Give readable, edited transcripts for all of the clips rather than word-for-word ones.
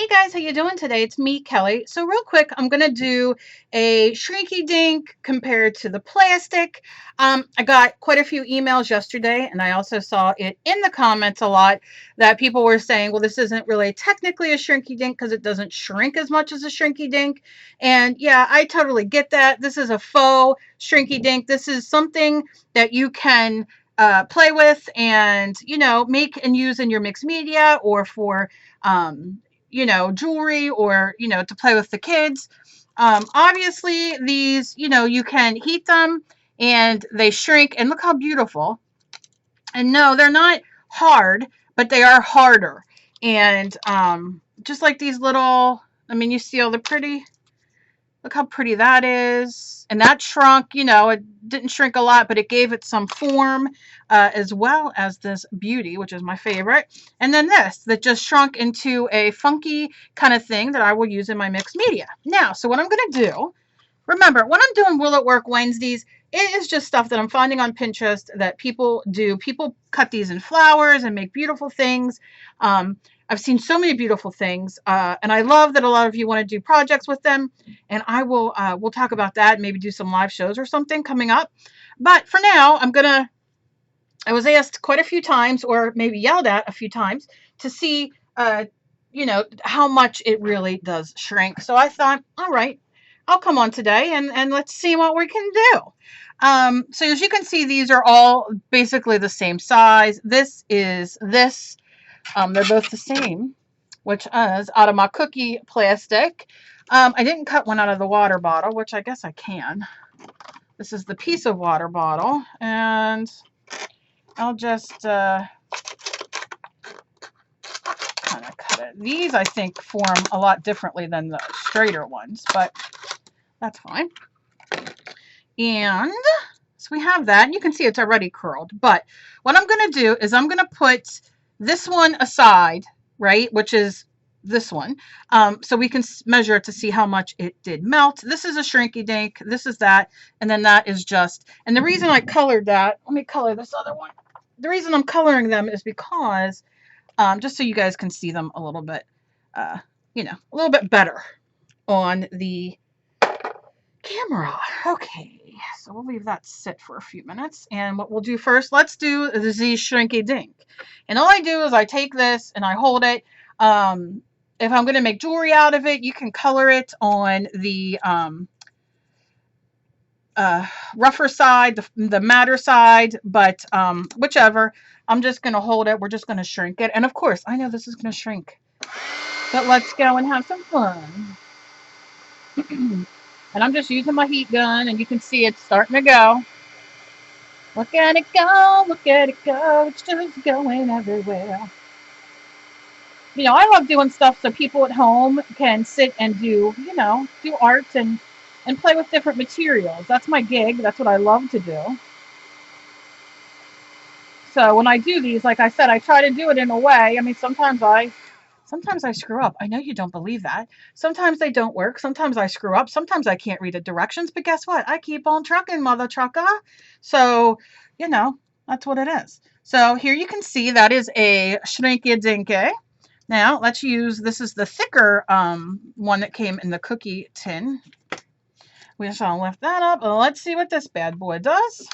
Hey guys, how you doing today? It's me, Kelly. So real quick, I'm going to do a Shrinky Dink compared to the plastic. I got quite a few emails yesterday, and I also saw it in the comments a lot that people were saying, well, this isn't really technically a Shrinky Dink because it doesn't shrink as much as a Shrinky Dink. And yeah, I totally get that. This is a faux Shrinky Dink. This is something that you can play with and, make and use in your mixed media or for jewelry or, to play with the kids. Obviously, these, you can heat them and they shrink. And look how beautiful. And no, they're not hard, but they are harder. And just like these little, you see all the pretty. Look how pretty that is. And that shrunk, it didn't shrink a lot, but it gave it some form, as well as this beauty, which is my favorite. And then this, that just shrunk into a funky kind of thing that I will use in my mixed media. Now, so what I'm going to do, remember, when I'm doing Will It Work Wednesdays, it is just stuff that I'm finding on Pinterest that people do. People cut these in flowers and make beautiful things. I've seen so many beautiful things, and I love that a lot of you want to do projects with them, and I will we'll talk about that, maybe do some live shows or something coming up. But for now, I was asked quite a few times, or maybe yelled at a few times, to see, how much it really does shrink. So I thought, all right, I'll come on today and let's see what we can do. So as you can see, these are all basically the same size. This is this. They're both the same, which is out of my cookie plastic. I didn't cut one out of the water bottle, which I guess I can. This is the piece of water bottle, and I'll just kind of cut it. These, I think, form a lot differently than the straighter ones, but that's fine. And so we have that, and you can see it's already curled. But what I'm going to do is I'm going to put this one aside, right, which is this one, so we can measure it to see how much it did melt. This is a Shrinky Dink. This is that, and then that is just, and the reason I colored that, let me color this other one. The reason I'm coloring them is because, just so you guys can see them a little bit, a little bit better on the camera. Okay, so we'll leave that sit for a few minutes. And what we'll do first, let's do the Z Shrinky Dink. And all I do is I take this and I hold it. If I'm going to make jewelry out of it, you can color it on the rougher side, the matter side, but whichever. I'm just going to hold it. We're just going to shrink it. And of course, I know this is going to shrink, but let's go and have some fun. And I'm just using my heat gun, and you can see it's starting to go. Look at it go, look at it go, it's just going everywhere. I love doing stuff so people at home can sit and do art and play with different materials. That's my gig. That's what I love to do. So when I do these, like I said, I try to do it in a way. Sometimes I screw up. I know you don't believe that. Sometimes they don't work. Sometimes I screw up. Sometimes I can't read the directions. But guess what? I keep on trucking, mother trucker. So, that's what it is. So here you can see that is a Shrinky Dinky. Now let's use, this is the thicker one that came in the cookie tin. We shall lift that up. And let's see what this bad boy does.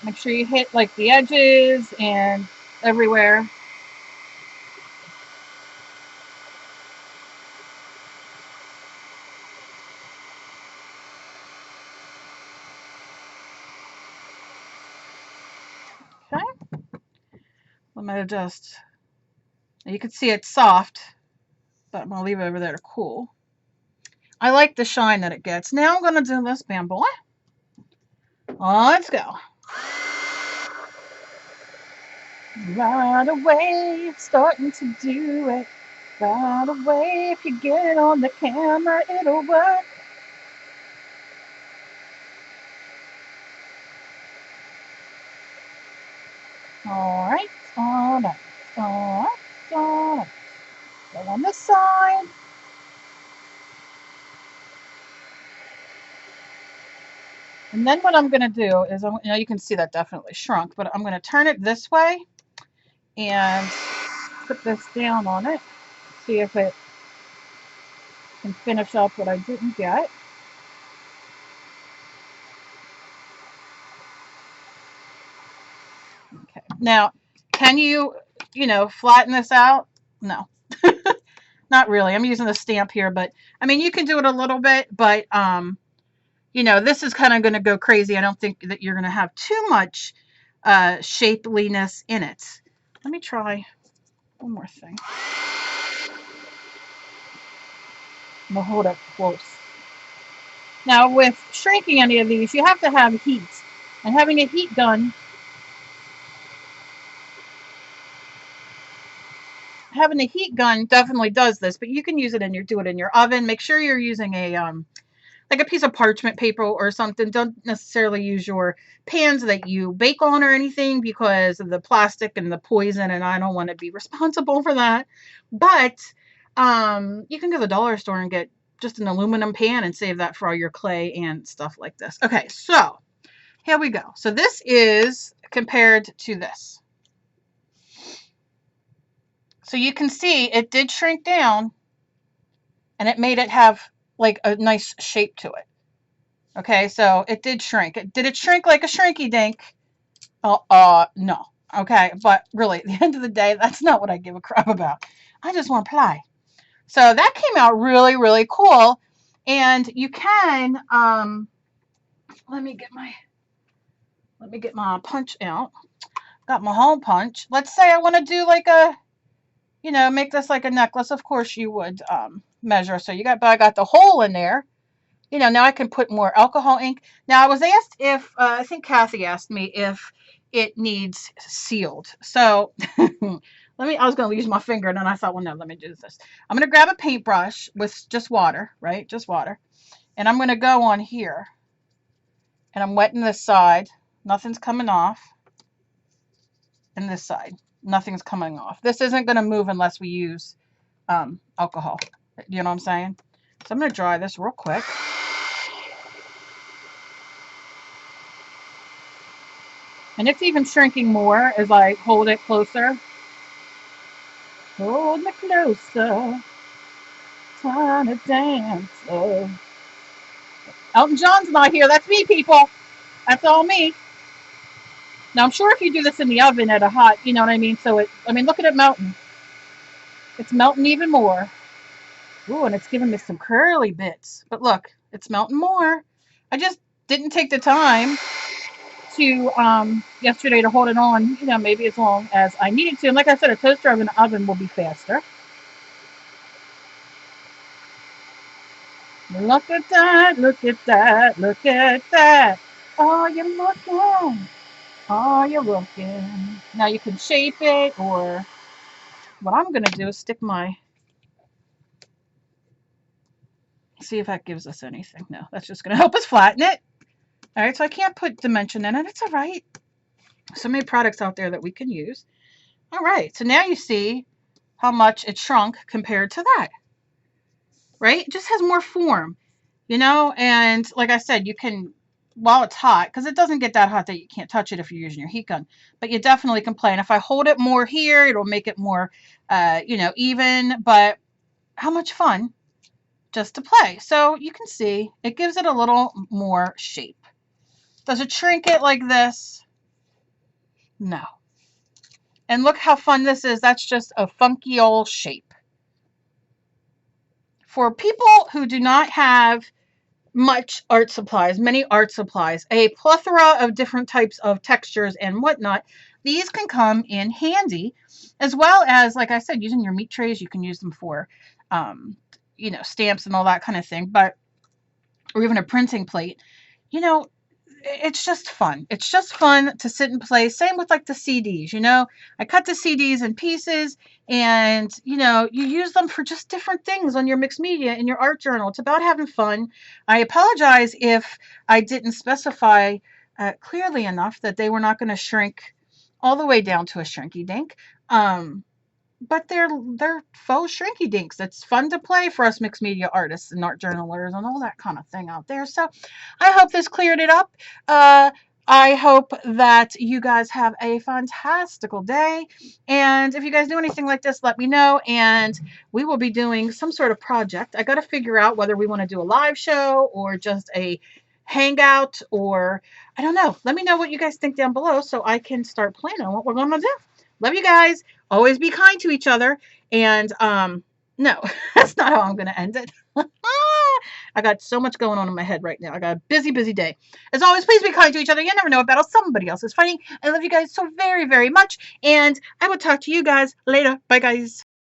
Make sure you hit like the edges and everywhere. Okay. I'm going to just, you can see it's soft, but I'm going to leave it over there to cool. I like the shine that it gets. Now I'm going to do this bad boy. Let's go. Right away, starting to do it. Right away, if you get on the camera, it'll work. Alright, alright, alright, alright. Go on this side. And then what I'm going to do is, you can see that definitely shrunk, but I'm going to turn it this way and put this down on it. See if it can finish up what I didn't get. Okay. Now, can you, flatten this out? No, not really. I'm using the stamp here, but I mean, you can do it a little bit, but this is kind of going to go crazy. I don't think that you're going to have too much shapeliness in it. Let me try one more thing. I'm going to hold it close. Now, with shrinking any of these, you have to have heat. And having a heat gun, definitely does this, but you can use it do it in your oven. Make sure you're using a like a piece of parchment paper or something. Don't necessarily use your pans that you bake on or anything because of the plastic and the poison, and I don't want to be responsible for that. But you can go to the dollar store and get just an aluminum pan and save that for all your clay and stuff like this. Okay, so here we go. So this is compared to this. So you can see it did shrink down and it made it have like a nice shape to it. Okay, so it did shrink. Did it shrink like a shrinky dink? No. Okay, but really, at the end of the day, that's not what I give a crap about. I just want to play. So that came out really, really cool. And you can, let me get my punch out. Got my hole punch. Let's say I want to do like a, make this like a necklace. Of course you would measure. So but I got the hole in there. Now I can put more alcohol ink. Now I was asked if, I think Kathy asked me if it needs sealed. So I was going to use my finger and then I thought, well, no, let me do this. I'm going to grab a paintbrush with just water, right? Just water. And I'm going to go on here and I'm wetting this side. Nothing's coming off. And this side, nothing's coming off. This isn't going to move unless we use alcohol. You know what I'm saying? So I'm going to dry this real quick. And it's even shrinking more as I hold it closer. Hold me closer. Time to dance. Elton John's not here. That's me, people. That's all me. Now, I'm sure if you do this in the oven at a hot, you know what I mean? So look at it melting. It's melting even more. Ooh, and it's giving me some curly bits. But look, it's melting more. I just didn't take the time to yesterday to hold it on, maybe as long as I needed to. And like I said, a toaster oven will be faster. Look at that, look at that, look at that. Oh, you're looking. Oh, you're looking. Now you can shape it, or what I'm going to do is stick see if that gives us anything. No, that's just going to help us flatten it. All right, so I can't put dimension in it. It's all right. So many products out there that we can use. All right, so now you see how much it shrunk compared to that, right? It just has more form, and like I said, you can, while it's hot, because it doesn't get that hot that you can't touch it if you're using your heat gun, but you definitely can play. And if I hold it more here, it'll make it more, even, but how much fun just to play. So you can see it gives it a little more shape. Does it shrink it like this? No. And look how fun this is. That's just a funky old shape. For people who do not have many art supplies, a plethora of different types of textures and whatnot, these can come in handy, as well as, like I said, using your meat trays. You can use them for, stamps and all that kind of thing, or even a printing plate. It's just fun. It's just fun to sit and play. Same with like the CDs, I cut the CDs in pieces and, you use them for just different things on your mixed media in your art journal. It's about having fun. I apologize if I didn't specify clearly enough that they were not going to shrink all the way down to a shrinky dink. but they're faux shrinky dinks. It's fun to play for us mixed media artists and art journalers and all that kind of thing out there. So I hope this cleared it up. I hope that you guys have a fantastical day. And if you guys do anything like this, let me know. And we will be doing some sort of project. I got to figure out whether we want to do a live show or just a hangout, or I don't know. Let me know what you guys think down below so I can start planning what we're going to do. Love you guys. Always be kind to each other. And no, that's not how I'm going to end it. I got so much going on in my head right now. I got a busy, busy day. As always, please be kind to each other. You never know what battle somebody else is fighting. I love you guys so very, very much. And I will talk to you guys later. Bye, guys.